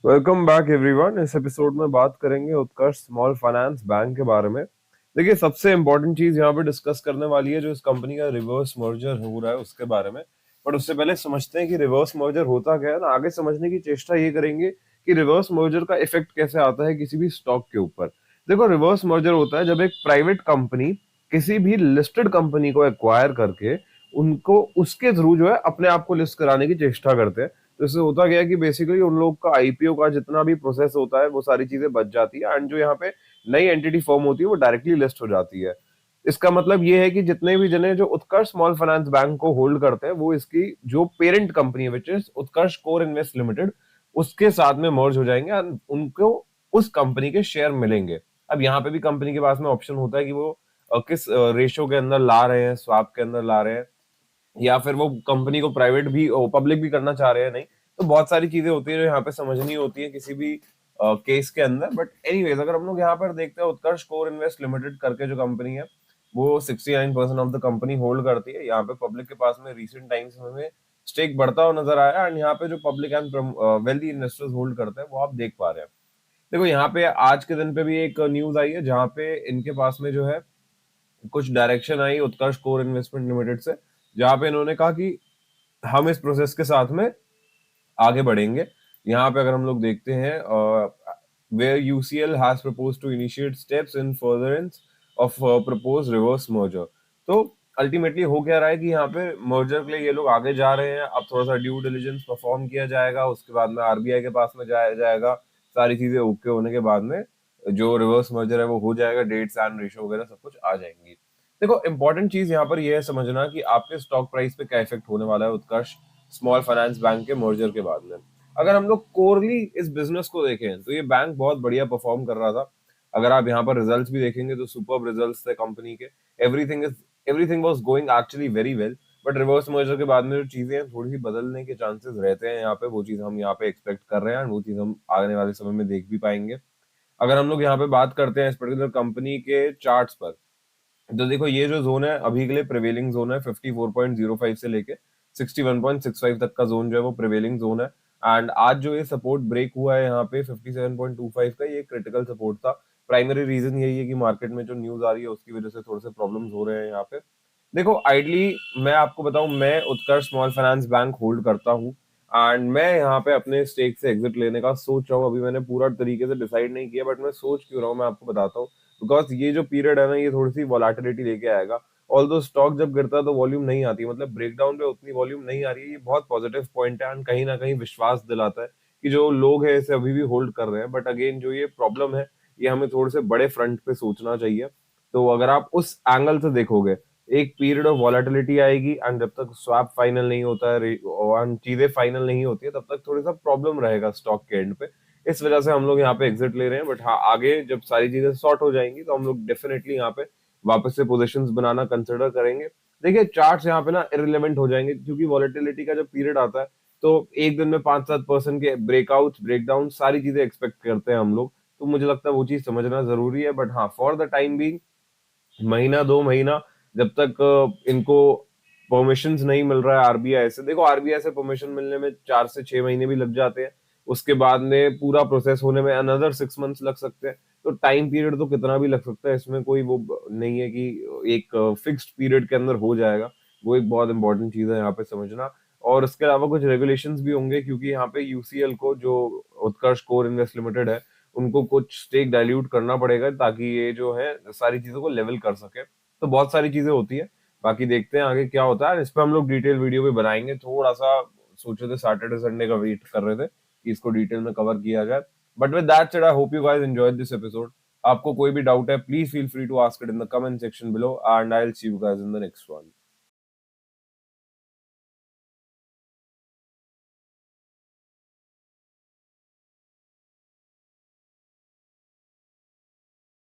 Welcome back everyone. इस episode में बात करेंगे उत्कर्ष स्मॉल फाइनेंस बैंक के बारे में। देखिए, सबसे इंपॉर्टेंट चीज यहाँ पे डिस्कस करने वाली है जो इस कंपनी का रिवर्स मर्जर हो रहा है उसके बारे में। बट उससे पहले समझते हैं कि रिवर्स मर्जर होता क्या है ना। आगे समझने की चेष्टा ये करेंगे कि रिवर्स मर्जर का इफेक्ट कैसे आता है किसी भी स्टॉक के ऊपर। देखो, रिवर्स मर्जर होता है जब एक प्राइवेट कंपनी किसी भी लिस्टेड कंपनी को एक्वायर करके उनको उसके थ्रू जो है अपने आप को लिस्ट कराने की चेष्टा करते हैं। तो इससे होता क्या है कि बेसिकली उन लोग का आईपीओ का जितना भी प्रोसेस होता है वो सारी चीजें बच जाती है, एंड जो यहाँ पे नई एंटिटी फॉर्म होती है वो डायरेक्टली लिस्ट हो जाती है। इसका मतलब ये है कि जितने भी जने जो उत्कर्ष स्मॉल फाइनेंस बैंक को होल्ड करते हैं वो इसकी जो पेरेंट कंपनी है which is Utkarsh core invest limited, उसके साथ में मर्ज हो जाएंगे और उनको उस कंपनी के शेयर मिलेंगे। अब यहाँ पे भी कंपनी के पास में ऑप्शन होता है कि वो किस रेशो के अंदर ला रहे हैं, स्वैप के अंदर ला रहे हैं, या फिर वो कंपनी को प्राइवेट भी पब्लिक भी करना चाह रहे हैं। नहीं, तो बहुत सारी चीजें होती है जो यहाँ पे समझनी होती है किसी भी केस के अंदर। बट एनीवेज, अगर हम लोग यहाँ पर देखते हैं उत्कर्ष कोर इन्वेस्ट लिमिटेड करके जो कंपनी है वो 69% ऑफ द कंपनी होल्ड करती है। यहाँ पे पब्लिक के पास में रिसेंट टाइम्स में हमें स्टेक बढ़ता हुआ नजर आया, एंड यहाँ पे जो public and wealthy investors hold करते हैं वो आप देख पा रहे हैं। देखो, यहाँ पे आज के दिन पे भी एक न्यूज आई है जहाँ पे इनके पास में जो है कुछ direction I Utkarsh core investment limited से, जहाँ पे इन्होंने कहा कि हम इस प्रोसेस के साथ में आगे बढ़ेंगे। यहाँ पे अगर हम लोग देखते हैं, where UCL has propose to initiate steps in furtherance of propose reverse merger. तो अल्टीमेटली हो क्या रहा है कि यहाँ पे मर्जर के लिए ये लोग आगे जा रहे हैं। अब थोड़ा सा ड्यू डिलिजेंस परफॉर्म किया जाएगा, उसके बाद में आरबीआई के पास में जाया जाएगा। सारी चीजें ओके होने के बाद में जो रिवर्स मर्जर है वो हो जाएगा, डेट्स एंड रेशो वगैरह सब कुछ आ जाएंगी। देखो, इंपॉर्टेंट चीज यहाँ पर यह है समझना कि आपके स्टॉक प्राइस पे क्या इफेक्ट होने वाला है उत्कर्ष स्मॉल फाइनेंस बैंक के मर्जर के बाद में। अगर हम लोग कोरली इस बिजनेस को देखें तो ये बैंक बहुत बढ़िया परफॉर्म कर रहा था। अगर आप यहाँ पर रिजल्ट्स भी देखेंगे तो सुपर्ब रिजल्ट्स थे कंपनी के। Everything was going actually very well. But reverse merger के बाद में जो चीजें हैं थोड़ी सी बदलने के चांसेस रहते हैं यहाँ पे, वो चीज हम यहाँ पे एक्सपेक्ट कर रहे हैं और वो चीज हम आने वाले समय में देख भी पाएंगे। अगर हम लोग यहाँ पे बात करते हैं इस पर्टिकुलर कंपनी के चार्ट्स पर, तो देखो ये जो जोन है अभी के लिए प्रिवेलिंग जोन है 54.05 से लेके 61.65 तक का जोन जो है वो प्रिवेलिंग जोन है। एंड आज जो ये सपोर्ट ब्रेक हुआ है यहाँ पे 57.25 का, ये क्रिटिकल सपोर्ट था। प्राइमरी रीजन यही है कि मार्केट में जो न्यूज आ रही है उसकी वजह से थोड़े से प्रॉब्लम्स हो रहे हैं यहाँ पे। देखो, आइडली मैं आपको बताऊं, मैं उत्कर्ष स्मॉल फाइनेंस बैंक होल्ड करता हूँ एंड मैं यहाँ पे अपने स्टेक से एग्जिट लेने का सोच रहा हूँ। अभी मैंने पूरा तरीके से डिसाइड नहीं किया, बट मैं सोच क्यों रहा हूँ मैं आपको बताता हूँ। बिकॉज ये जो पीरियड है ना ये थोड़ी सी वॉलेटिलिटी लेके आएगा। ऑल्दो स्टॉक जब गिरता है तो वॉल्यूम नहीं आती, मतलब ब्रेकडाउन पे उतनी वॉल्यूम नहीं आ रही है। ये बहुत पॉजिटिव पॉइंट है एंड कहीं ना कहीं विश्वास दिलाता है कि जो लोग हैं इसे अभी भी होल्ड कर रहे हैं। बट अगेन जो ये प्रॉब्लम है ये हमें थोड़े से बड़े फ्रंट पे सोचना चाहिए। तो अगर आप उस एंगल से देखोगे, एक पीरियड ऑफ वॉलेटिलिटी आएगी एंड जब तक स्वैप फाइनल नहीं होता है और चीजें फाइनल नहीं होती है तब तक थोड़ा सा प्रॉब्लम रहेगा स्टॉक के एंड पे। इस वजह से हम लोग यहाँ पे एग्जिट ले रहे हैं। बट हाँ, आगे जब सारी चीजें सॉर्ट हो जाएंगी तो हम लोग डेफिनेटली यहाँ पे वापस से पोजीशंस बनाना कंसिडर करेंगे। देखिए, चार्ट्स यहाँ पे ना इरिलेवेंट हो जाएंगे क्योंकि वॉलेटिलिटी का जब पीरियड आता है तो एक दिन में 5-7% के ब्रेकआउट ब्रेकडाउन सारी चीजें एक्सपेक्ट करते हैं हम लोग। तो मुझे लगता है वो चीज समझना जरूरी है। बट हाँ, फॉर द टाइम बीइंग महीना 2 महीना जब तक इनको परमिशन नहीं मिल रहा है आरबीआई से। देखो, आरबीआई से परमिशन मिलने में 4 से 6 महीने भी लग जाते हैं, उसके बाद में पूरा प्रोसेस होने में अनदर 6 मंथ्स लग सकते हैं। तो टाइम पीरियड तो कितना भी लग सकता है, इसमें कोई वो नहीं है कि एक फिक्स्ड पीरियड के अंदर हो जाएगा। वो एक बहुत इंपॉर्टेंट चीज है यहाँ पे समझना। और इसके अलावा कुछ रेगुलेशंस भी होंगे क्योंकि यहाँ पे यूसीएल को, जो उत्कर्ष कोर इन्वेस्ट लिमिटेड है, उनको कुछ स्टेक डाइल्यूट करना पड़ेगा ताकि ये जो है सारी चीजों को लेवल कर सके। तो बहुत सारी चीजें होती है। बाकी देखते हैं आगे क्या होता है। इस पे हम लोग डिटेल वीडियो भी बनाएंगे। थोड़ा सा सोचे थे सैटरडे संडे का वेट कर रहे थे कि इसको डिटेल में कवर किया जाए। But with that said, I hope you guys enjoyed this episode. आपको कोई भी डाउट है please feel free to ask it in the comment section below and I will see you guys in the next one.